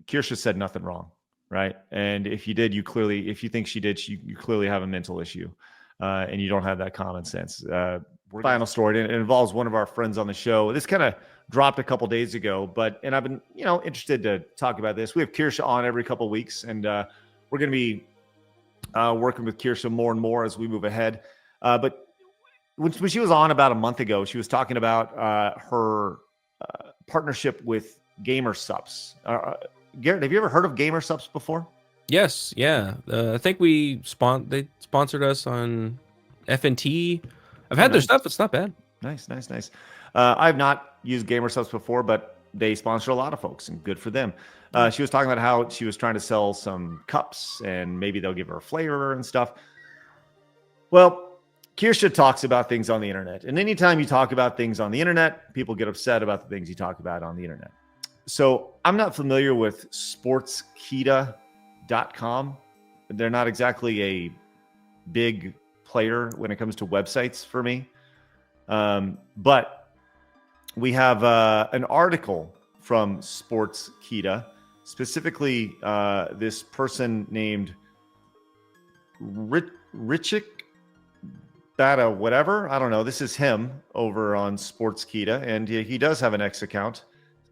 Kirsche said nothing wrong, right? And if if you think she did, you clearly have a mental issue, and you don't have that common sense. Final story, and it involves one of our friends on the show. This kind of dropped a couple days ago, and I've been, interested to talk about this. We have Kirsche on every couple of weeks, and we're going to be working with Kirsche more and more as we move ahead. But when she was on about a month ago, she was talking about her partnership with Gamer Subs. Garrett, have you ever heard of Gamer Subs before? Yes, yeah. I think they sponsored us on FNT. I've had their stuff. It's not bad. Nice. I've not used Gamer Subs before, but they sponsor a lot of folks, and good for them. She was talking about how she was trying to sell some cups, and maybe they'll give her a flavor and stuff. Well, Kirsche talks about things on the internet, and anytime you talk about things on the internet, people get upset about the things you talk about on the internet. So I'm not familiar with sportskita.com. They're not exactly a big player when it comes to websites for me. But we have an article from Sportskita, specifically this person named Richik Bata, whatever. I don't know. This is him over on Sportskita, and he does have an X account.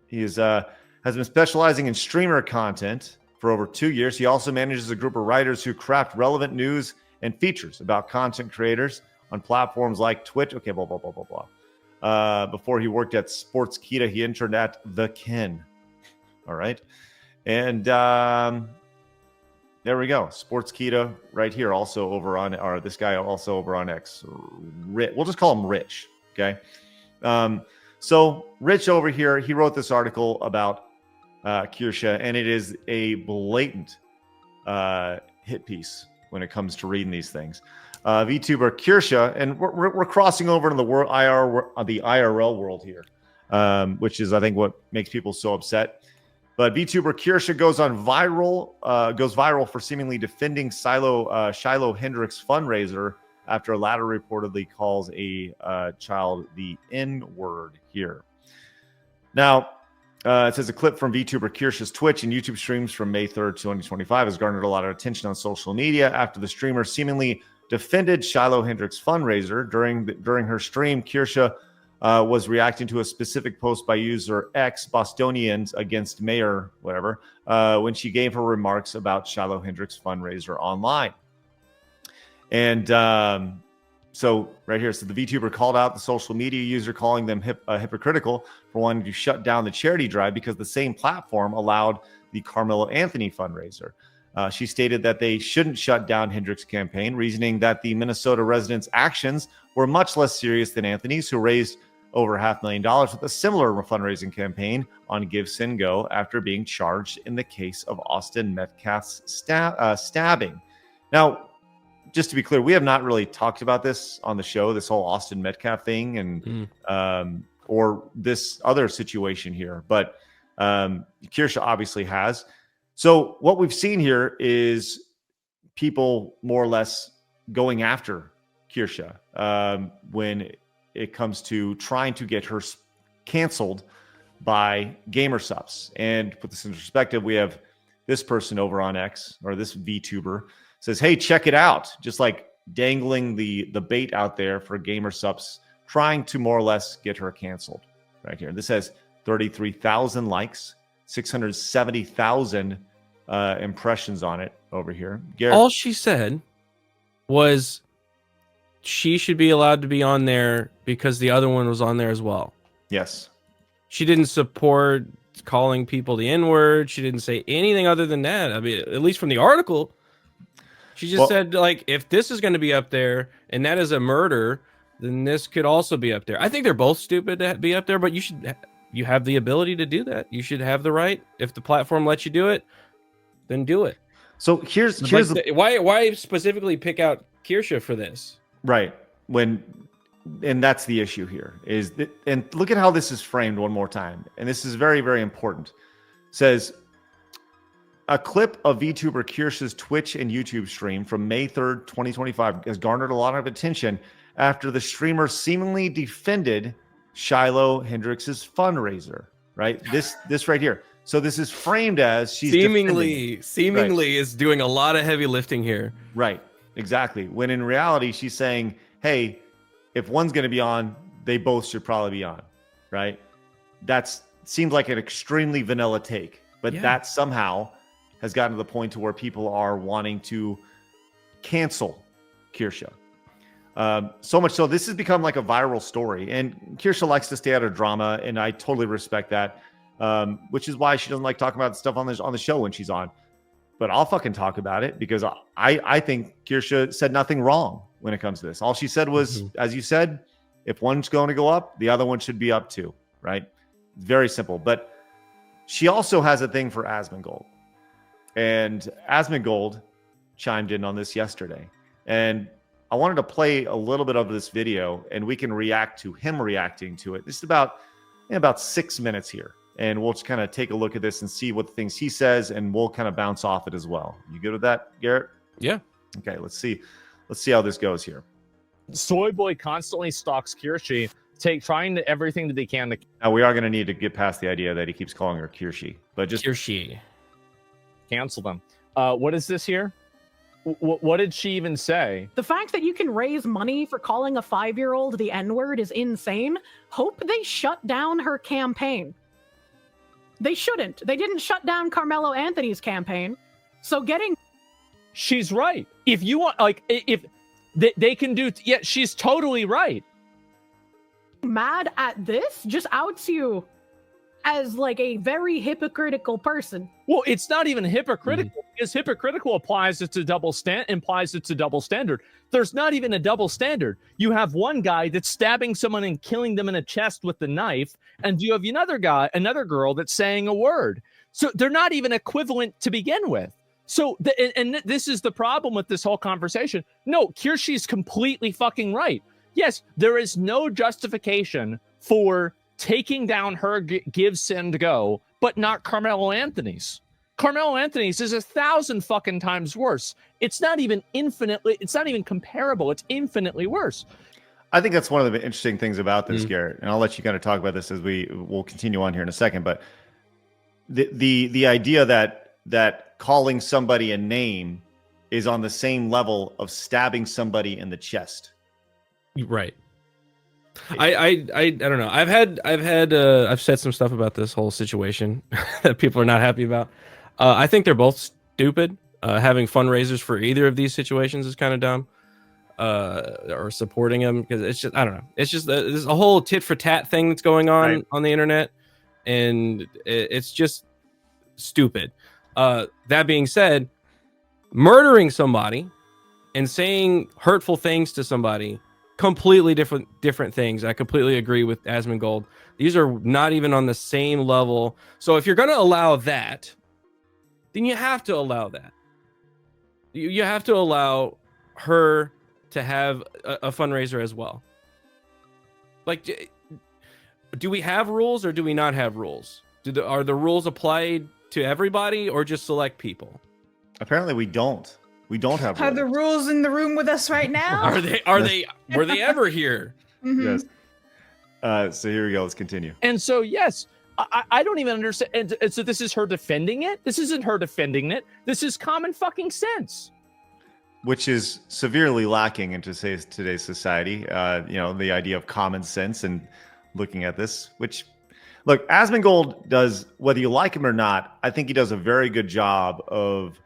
He has been specializing in streamer content for over 2 years. He also manages a group of writers who craft relevant news and features about content creators on platforms like Twitch. Okay, blah, blah, blah, blah, blah. Before he worked at Sportskita, he interned at The Ken. All right. And there we go. Sportskita right here, also over on, or this guy also over on X. We'll just call him Rich. Okay. So Rich over here, he wrote this article about Kirsche, and it is a blatant hit piece when it comes to reading these things. VTuber Kirsche, and we're crossing over to the IRL world here, which is, I think, what makes people so upset. But VTuber Kirsche goes viral for seemingly defending Shiloh Hendricks fundraiser after a latter reportedly calls a child the N-word here. Now, it says a clip from VTuber Kirsche's Twitch and YouTube streams from May 3rd, 2025 has garnered a lot of attention on social media after the streamer seemingly defended Shiloh Hendricks fundraiser. During her stream, Kirsche was reacting to a specific post by user X Bostonians against Mayor, whatever, when she gave her remarks about Shiloh Hendricks fundraiser online. And so right here, so the VTuber called out the social media user, calling them hypocritical for wanting to shut down the charity drive because the same platform allowed the Carmelo Anthony fundraiser. She stated that they shouldn't shut down Hendricks' campaign, reasoning that the Minnesota residents' actions were much less serious than Anthony's, who raised over $500,000 with a similar fundraising campaign on Give Send Go after being charged in the case of Austin Metcalf's stabbing. Now, just to be clear, we have not really talked about this on the show, this whole Austin Metcalf thing and or this other situation here, but Kirsche obviously has. So what we've seen here is people more or less going after Kirsche when it comes to trying to get her canceled by Gamer Subs. And to put this in perspective, we have this person over on X, or this VTuber, says, hey, check it out. Just like dangling the bait out there for Gamer Subs, trying to more or less get her canceled right here. This has 33,000 likes, 670,000 impressions on it over here. Garrett, all she said was she should be allowed to be on there because the other one was on there as well. Yes. She didn't support calling people the N-word. She didn't say anything other than that. I mean, at least from the article, she just said, like, if this is going to be up there and that is a murder, then this could also be up there. I think they're both stupid to be up there, but you have the ability to do that. You should have the right. If the platform lets you do it, then do it. So here's why specifically pick out Kirsche for this? Right. And that's the issue here is that, and look at how this is framed one more time. And this is very, very important. It says a clip of VTuber Kirsche's Twitch and YouTube stream from May 3rd, 2025 has garnered a lot of attention after the streamer seemingly defended Shiloh Hendricks' fundraiser, right? This right here. So this is framed as she's seemingly right. is doing a lot of heavy lifting here. Right, exactly. When in reality, she's saying, hey, if one's going to be on, they both should probably be on, right? That seems like an extremely vanilla take, but that somehow has gotten to the point to where people are wanting to cancel KIRSCHE. So much so, this has become like a viral story. And KIRSCHE likes to stay out of drama, and I totally respect that, which is why she doesn't like talking about stuff on the show when she's on. But I'll fucking talk about it because I think KIRSCHE said nothing wrong when it comes to this. All she said was, as you said, if one's going to go up, the other one should be up too, right? Very simple. But she also has a thing for Asmongold. And Asmongold chimed in on this yesterday. And I wanted to play a little bit of this video and we can react to him reacting to it. This is about 6 minutes here. And we'll just kind of take a look at this and see what things he says, and we'll kind of bounce off it as well. You good with that, Garrett? Yeah. Okay, let's see how this goes here. Soy Boy constantly stalks KIRSCHE, trying to everything that they can to Now we are going to need to get past the idea that he keeps calling her KIRSCHE, but just KIRSCHE. cancel them. What is this here? What did she even say? The fact that you can raise money for calling a 5-year-old the N-word is insane. Hope they shut down her campaign. They shouldn't. They didn't shut down Carmelo Anthony's campaign. So getting... She's right. If you want, like, if they can do... Yeah, she's totally right. Mad at this just outs you as, like, a very hypocritical person. Well, it's not even hypocritical, because hypocritical implies it's a double standard. There's not even a double standard. You have one guy that's stabbing someone and killing them in the chest with the knife, and you have another girl that's saying a word. So they're not even equivalent to begin with. So, and this is the problem with this whole conversation. No, KIRSCHE's completely fucking right. Yes, there is no justification for taking down her give, send, go, but not Carmelo Anthony's. Carmelo Anthony's is 1,000 fucking times worse. It's not even comparable. It's infinitely worse. I think that's one of the interesting things about this, Garrett, and I'll let you kind of talk about this as we'll continue on here in a second. But the idea that calling somebody a name is on the same level of stabbing somebody in the chest. Right. I don't know. I've said some stuff about this whole situation that people are not happy about. I think they're both stupid. Having fundraisers for either of these situations is kind of dumb. Or supporting them, because it's just, I don't know. It's just there's a whole tit for tat thing that's going on on the internet, and it's just stupid. That being said, murdering somebody and saying hurtful things to somebody, completely different things. I completely agree with Asmongold. These are not even on the same level. So if you're going to allow that, then you have to allow that. You have to allow her to have a fundraiser as well. Like, do we have rules or do we not have rules? Are the rules applied to everybody or just select people? Apparently we don't. We don't have rules. Are the rules in the room with us right now? Were they ever here? Yes. So here we go. Let's continue. And so, yes, I don't even understand. And so this is her defending it? This isn't her defending it. This is common fucking sense. Which is severely lacking in today's society. The idea of common sense and looking at this, which, look, Asmongold does, whether you like him or not, I think he does a very good job of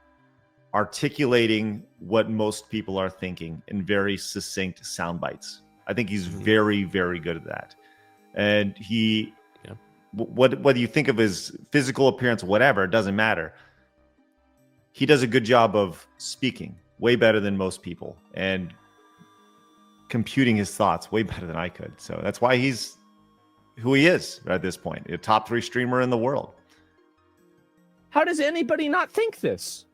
articulating what most people are thinking in very succinct sound bites. I think he's very, very good at that. And whether you think of his physical appearance, whatever, it doesn't matter. He does a good job of speaking, way better than most people, and computing his thoughts way better than I could. So that's why he's who he is at this point, a top 3 streamer in the world. How does anybody not think this?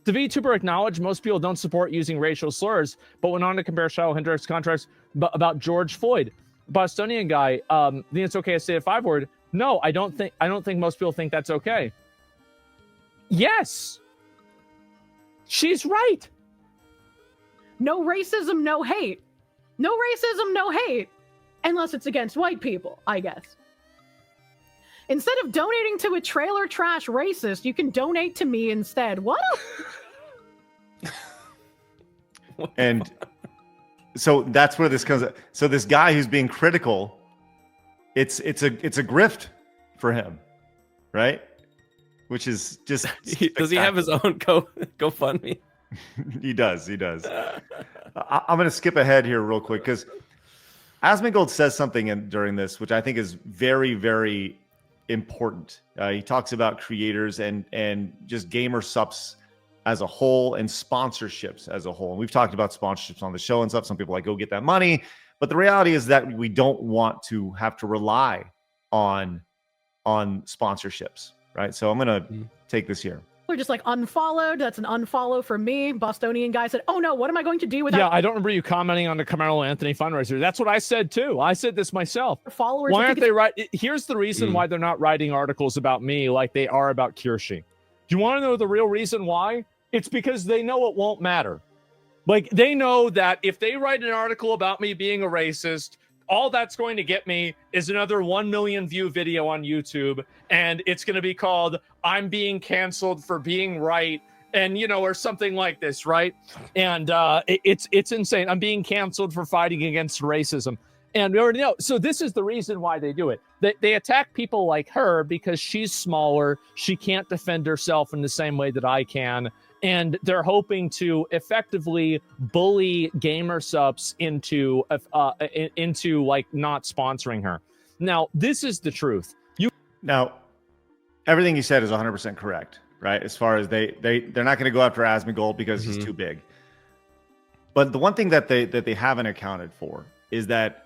The VTuber acknowledged most people don't support using racial slurs, but went on to compare Shadow Hendrix contracts about George Floyd. Bostonian guy, think it's okay to say a 5-word. No, I don't think most people think that's okay. Yes. She's right. No racism, no hate. No racism, no hate. Unless it's against white people, I guess. Instead of donating to a trailer trash racist, you can donate to me instead. What? And so that's where this comes. So this guy who's being critical, it's a grift for him, right? Which is just Does he have his own GoFundMe? He does. I'm going to skip ahead here real quick because Asmongold says something during this, which I think is very, very important. He talks about creators and just gamer subs as a whole and sponsorships as a whole. And we've talked about sponsorships on the show and stuff. Some people are like, go get that money. But the reality is that we don't want to have to rely on sponsorships, right? So I'm going to take this here. We're just like unfollowed. That's an unfollow for me. Bostonian guy said, oh no, what am I going to do without Yeah, I don't remember you commenting on the Carmelo Anthony fundraiser. That's what I said too. I said this myself. followers? Why aren't they right? Here's the reason why they're not writing articles about me like they are about KIRSCHE. Do you want to know the real reason why? It's because they know it won't matter. Like, they know that if they write an article about me being a racist, all that's going to get me is another 1 million view video on YouTube, and it's going to be called "I'm being canceled for being right," and or something like this, right? And it's insane. I'm being canceled for fighting against racism, and we already know. So this is the reason why they do it. They attack people like her because she's smaller. She can't defend herself in the same way that I can. And they're hoping to effectively bully gamer subs into like not sponsoring her. Now, this is the truth. Now, everything you said is 100% correct, right? As far as they're not going to go after Asmongold because he's too big. But the one thing that they haven't accounted for is that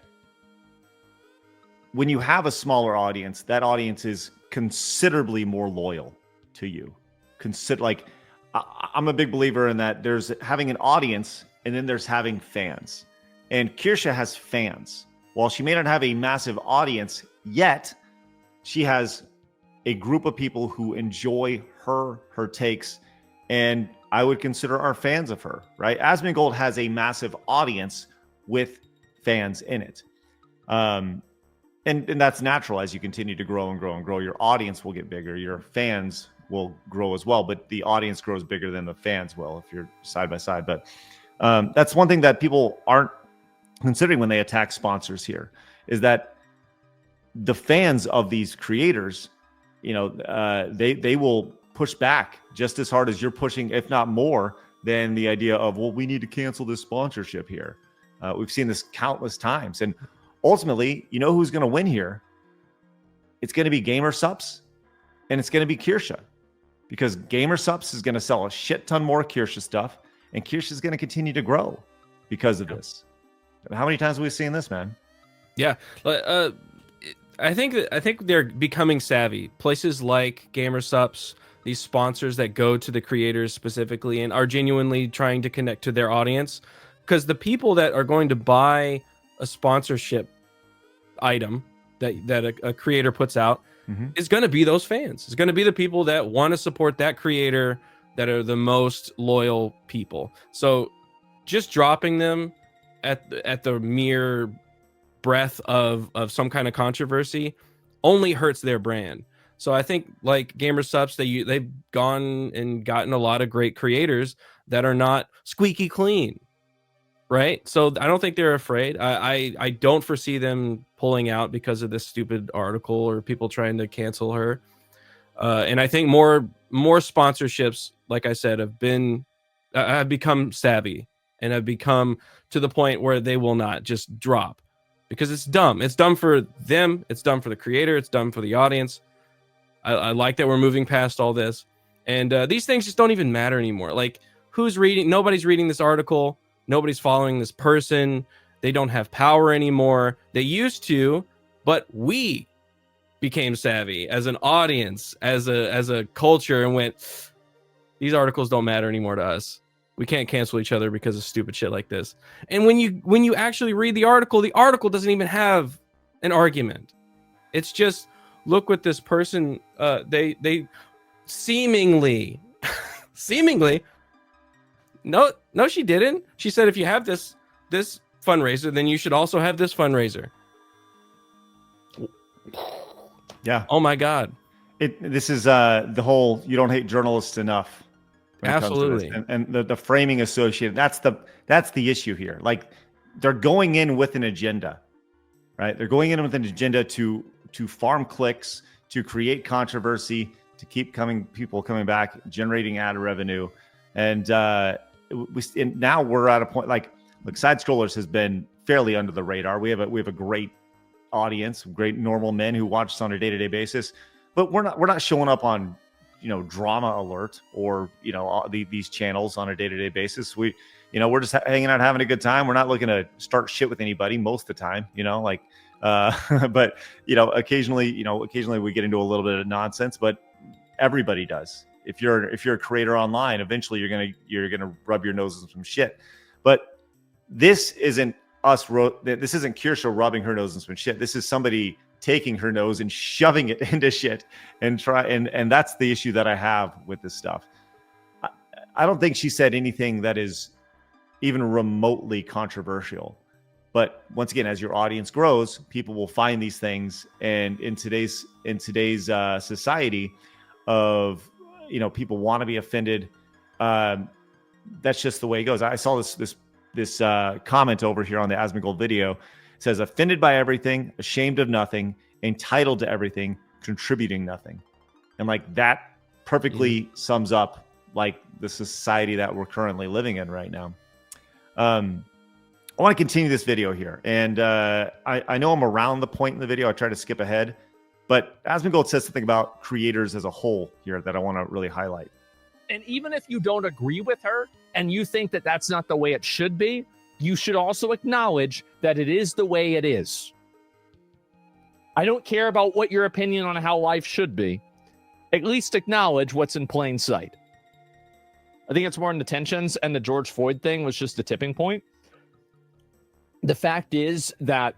when you have a smaller audience, that audience is considerably more loyal to you. I'm a big believer in that there's having an audience and then there's having fans. And KIRSCHE has fans. While she may not have a massive audience yet, she has a group of people who enjoy her takes, and I would consider are fans of her, right? Asmongold has a massive audience with fans in it. And that's natural. As you continue to grow and grow and grow, your audience will get bigger. Your fans will grow as well, but the audience grows bigger than the fans will if you're side by side. But that's one thing that people aren't considering when they attack sponsors here, is that the fans of these creators, they will push back just as hard as you're pushing, if not more, than the idea of, well, we need to cancel this sponsorship here. We've seen this countless times, and ultimately, who's going to win here? It's going to be gamer subs, and it's going to be KIRSCHE. Because gamer subs is going to sell a shit ton more KIRSCHE stuff, and KIRSCHE is going to continue to grow because of this. How many times have we seen this, man? Yeah, I think they're becoming savvy. Places like gamer subs, these sponsors that go to the creators specifically and are genuinely trying to connect to their audience, because the people that are going to buy a sponsorship item that a creator puts out is going to be those fans. It's going to be the people that want to support that creator, that are the most loyal people. So just dropping them at the mere breath of some kind of controversy only hurts their brand. So I think like gamer subs, they've gone and gotten a lot of great creators that are not squeaky clean, right? So I don't think they're afraid. I don't foresee them pulling out because of this stupid article or people trying to cancel her. And I think more sponsorships, like I said, have become savvy and have become to the point where they will not just drop, because it's dumb. It's dumb for them. It's dumb for the creator. It's dumb for the audience. I like that we're moving past all this, and these things just don't even matter anymore. Like, who's reading? Nobody's reading this article. Nobody's following this person. They don't have power anymore. They used to, but we became savvy as an audience, as a culture, and went, these articles don't matter anymore to us. We can't cancel each other because of stupid shit like this. And when you actually read the article doesn't even have an argument. It's just, look what this person they seemingly no, she didn't. She said, if you have this fundraiser, then you should also have this fundraiser. Yeah. Oh my God. This is the whole you don't hate journalists enough. When it comes to this. Absolutely. And the framing associated. That's the issue here. Like they're going in with an agenda, right? They're going in with an agenda to farm clicks, to create controversy, to keep people coming back, generating ad revenue, and now we're at a point like Side Scrollers has been fairly under the radar. We have a great audience, great normal men who watch us on a day-to-day basis, but we're not showing up on Drama Alert or these channels on a day-to-day basis. We're just hanging out, having a good time. We're not looking to start shit with anybody most of the time, but occasionally we get into a little bit of nonsense, but everybody does. If you're a creator online, eventually you're gonna rub your nose in some shit. But this isn't this isn't KIRSCHE rubbing her nose in some shit. This is somebody taking her nose and shoving it into shit and that's the issue that I have with this stuff. I don't think she said anything that is even remotely controversial. But once again, as your audience grows, people will find these things. And in today's society of, people want to be offended. That's just the way it goes. I saw this comment over here on the Asmongold video. It says, offended by everything, ashamed of nothing, entitled to everything, contributing nothing. And like that perfectly sums up like the society that we're currently living in right now. I want to continue this video here. And I know I'm around the point in the video. I try to skip ahead. But Asmongold says something about creators as a whole here that I want to really highlight. And even if you don't agree with her and you think that that's not the way it should be, you should also acknowledge that it is the way it is. I don't care about what your opinion on how life should be. At least acknowledge what's in plain sight. I think it's more in the tensions, and the George Floyd thing was just a tipping point. The fact is that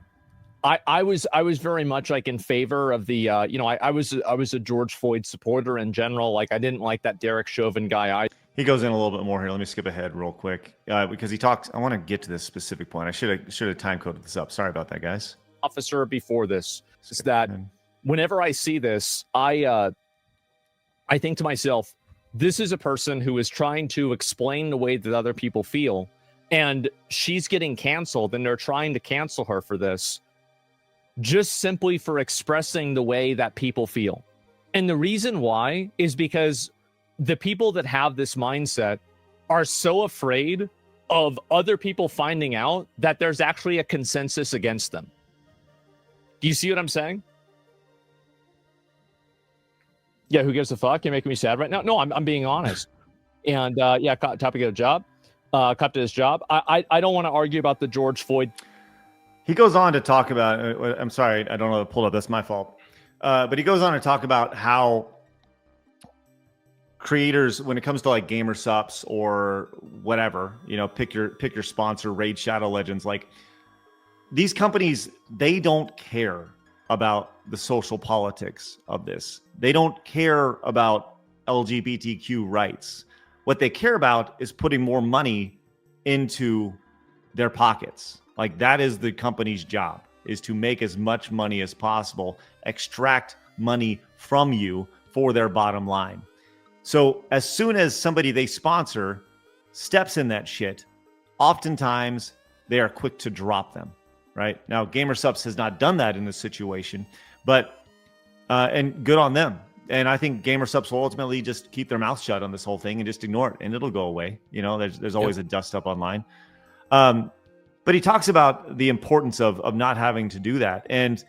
I was very much like in favor of the I was a George Floyd supporter in general. Like I didn't like that Derek Chauvin guy. He goes in a little bit more here. Let me skip ahead real quick because he talks. I want to get to this specific point. I should have time coded this up. Sorry about that, guys. Officer before this is that whenever I see this, I think to myself, this is a person who is trying to explain the way that other people feel, and she's getting canceled, and they're trying to cancel her for this, just simply for expressing the way that people feel. And the reason why is because the people that have this mindset are so afraid of other people finding out that there's actually a consensus against them. Do you see what I'm saying? Yeah, who gives a fuck? You're making me sad right now. No, I'm being honest. And topic of the job. Cut to his job. I don't want to argue about the George Floyd. He goes on to talk about, I'm sorry, I don't know, pulled up, that's my fault. But he goes on to talk about how creators, when it comes to like gamer subs or whatever, pick your sponsor, Raid Shadow Legends, like these companies, they don't care about the social politics of this. They don't care about LGBTQ rights. What they care about is putting more money into their pockets. Like that is the company's job, is to make as much money as possible, extract money from you for their bottom line. So as soon as somebody they sponsor steps in that shit, oftentimes they are quick to drop them, right? Now, GamerSupps has not done that in this situation, but, and good on them. And I think GamerSupps will ultimately just keep their mouth shut on this whole thing and just ignore it, and it'll go away. There's always a dust up online. But he talks about the importance of not having to do that. And,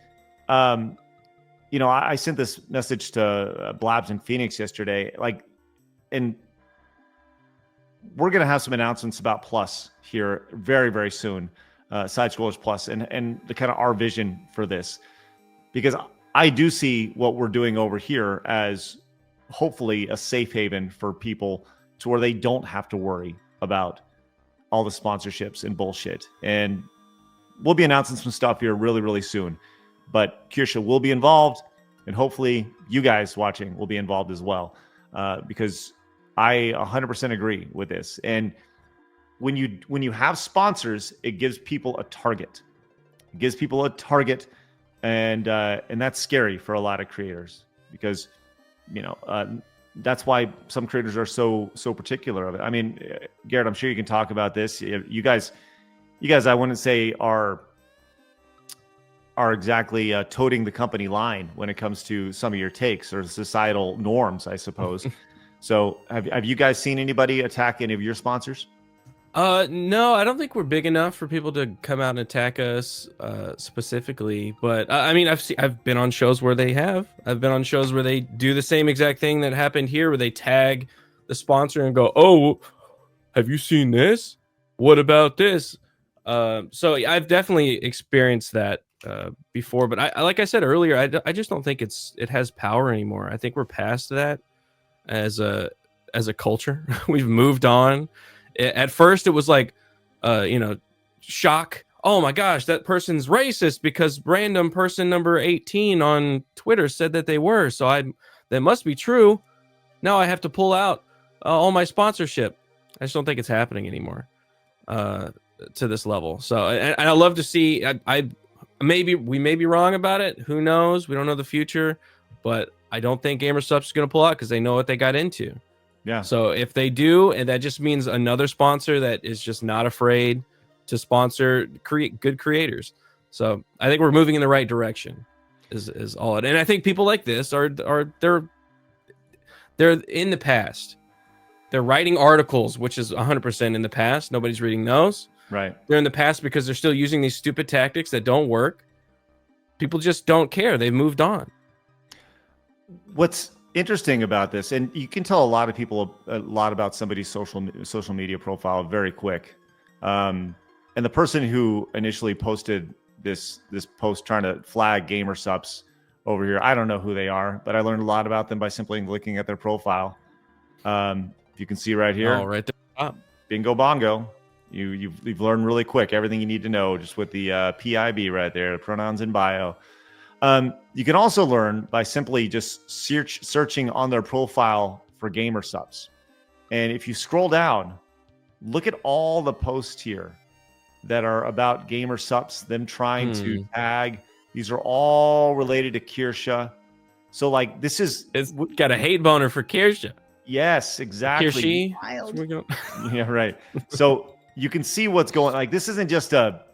I sent this message to Blabs in Phoenix yesterday, and we're going to have some announcements about Plus here very, very soon, Side Scrollers Plus, and the kind of our vision for this, because I do see what we're doing over here as hopefully a safe haven for people to where they don't have to worry about all the sponsorships and bullshit. And we'll be announcing some stuff here really, really soon. But KIRSCHE will be involved, and hopefully you guys watching will be involved as well, because I 100% agree with this. And when you have sponsors, it gives people a target. It gives people a target and that's scary for a lot of creators because that's why some creators are so particular of it. I mean, Garrett, I'm sure you can talk about this. You guys, I wouldn't say are exactly toting the company line when it comes to some of your takes or societal norms, I suppose. So have you guys seen anybody attack any of your sponsors? No, I don't think we're big enough for people to come out and attack us specifically. But I mean, I've been on shows where they have. I've been on shows where they do the same exact thing that happened here, where they tag the sponsor and go, "Oh, have you seen this? What about this?" So I've definitely experienced that before. But I like I said earlier, I just don't think it has power anymore. I think we're past that as a culture. We've moved on. At first, it was like, shock. Oh my gosh, that person's racist because random person number 18 on Twitter said that they were. So that must be true. Now I have to pull out all my sponsorship. I just don't think it's happening anymore to this level. So, and I love to see. We may be wrong about it. Who knows? We don't know the future, but I don't think GamerSupps is going to pull out because they know what they got into. Yeah. So if they do, and that just means another sponsor that is just not afraid to sponsor good creators. So I think we're moving in the right direction. Is all it. And I think people like this are they're in the past. They're writing articles, which is 100% in the past. Nobody's reading those. Right. They're in the past because they're still using these stupid tactics that don't work. People just don't care. They've moved on. What's interesting about this, and you can tell a lot of people a lot about somebody's social media profile very quick. And the person who initially posted this post trying to flag GamerSupps over here, I don't know who they are, but I learned a lot about them by simply looking at their profile. You can see right here, right there. bingo bongo. You've learned really quick everything you need to know just with the PIB right there, the pronouns in bio. You can also learn by simply just searching on their profile for GamerSupps. And if you scroll down, look at all the posts here that are about GamerSupps, them trying to tag. These are all related to KIRSCHE. So like it's got a hate boner for KIRSCHE. Yes, exactly. Wild. Yeah, right. So you can see what's going. Like this isn't just a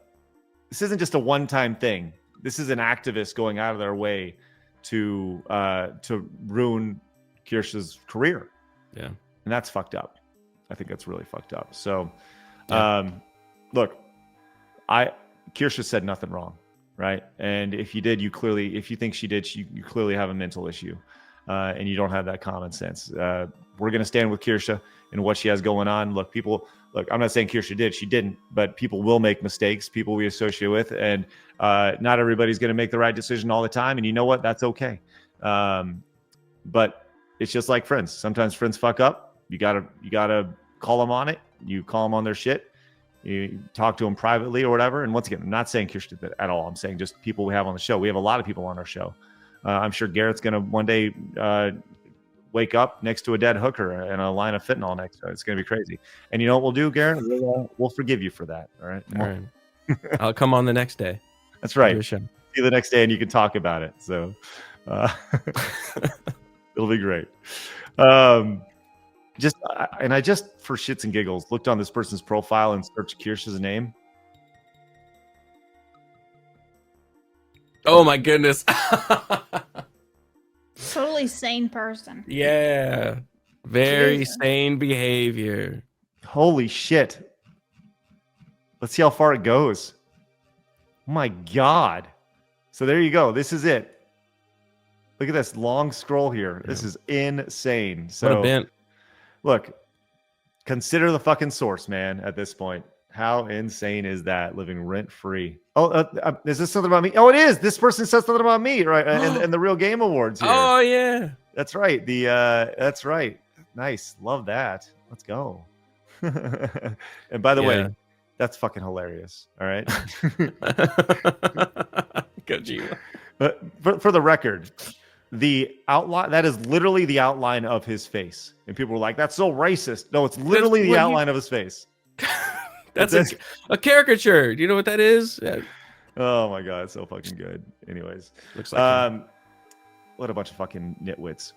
one-time thing. This is an activist going out of their way to ruin KIRSCHE's career. Yeah, and that's fucked up. I think that's really fucked up. So, look, KIRSCHE said nothing wrong, right? And if you think she did, you clearly have a mental issue, and you don't have that common sense. We're gonna stand with KIRSCHE and what she has going on. Look, I'm not saying KIRSCHE did, she didn't, but people will make mistakes, people we associate with, and not everybody's going to make the right decision all the time. And you know what? That's okay. But it's just like friends. Sometimes friends fuck up. You gotta call them on it. You call them on their shit. You talk to them privately or whatever. And once again, I'm not saying KIRSCHE did that at all. I'm saying just people we have on the show. We have a lot of people on our show. I'm sure Garrett's going to one day wake up next to a dead hooker and a line of fentanyl next to it. It's going to be crazy. And you know what we'll do, Garrett? We'll forgive you for that. All right. All right. I'll come on the next day. That's right. See you the next day and you can talk about it. So it'll be great. I just for shits and giggles looked on this person's profile and searched KIRSCHE's name. Oh my goodness. Totally sane person. Yeah. Very sane behavior. Holy shit. Let's see how far it goes. Oh my God. So there you go. This is it. Look at this long scroll here. This is insane. So what a bent. Look, consider the fucking source, man, at this point. How insane is that? Living rent free. Oh, is this something about me? Oh, it is. This person says something about me, right? And the Real Game Awards here. Oh, yeah. That's right. That's right. Nice. Love that. Let's go. And by the way, that's fucking hilarious. All right. Kojima. But for the record, the outline, that is literally the outline of his face. And people were like, that's so racist. No, it's literally the outline of his face. That's a caricature. Do you know what that is? Oh my god, so fucking good. Anyways, Looks like what a bunch of fucking nitwits.